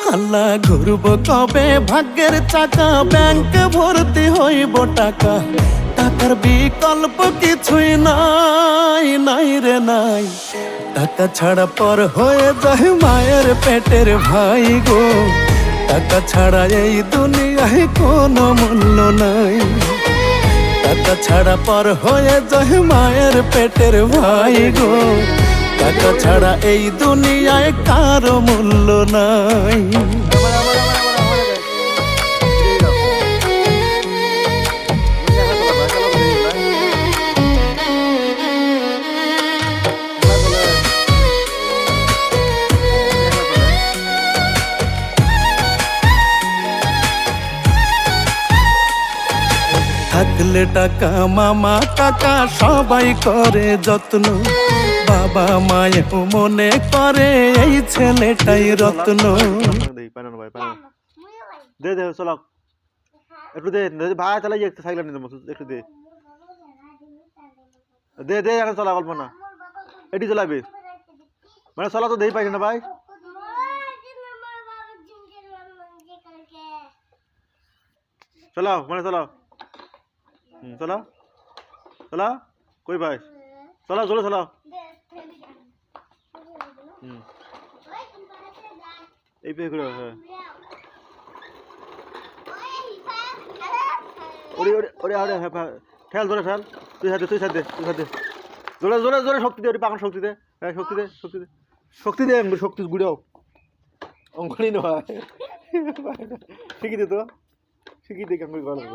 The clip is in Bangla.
আল্লাহ ঘুরব কবে ভাগ্যের চাকা ব্যাংক ভর্তি হইব টাকা টাকার বিকল্প কিছুই নাই নাই রে নাই টাকা ছাড়া পর হয়ে যায় মায়ের পেটের ভাই গো টাকা ছাড়া এই দুনিয়ায় কোনো মূল্য নাই টাকা ছাড়া পর হয়ে যায় মায়ের পেটের ভাই গো টাকা ছাড়া এই দুনিয়ায় কারো মূল্য নাই থাকলে টাকা মামা কাকা সবাই করে যত্ন বাবা মায়ের মনে করে এই ছেলেটাই রত্ন দে দে চলো একটু দে ভাই চালাই একটু সাইকেল নিতে একটু দে দে দে এখন চলা গল্প না এটি চলাবি মানে চলা তো দেই পাইছে না ভাই চলাও মানে চলাও চলাও চলা কই ভাই চলাও চলো চলাও এই পে করে হ্যাঁ ওরে ওরে ওরে আরে হ্যাঁ ঠেল ধরে ঠেল তুই সাথে জোরে জোরে জোরে শক্তি দে ওরে পাখন শক্তি দে হ্যাঁ শক্তি দে শক্তি গুড়াও অঙ্কলি নয় শিখি দে তো শিখি দে কেমন গল্প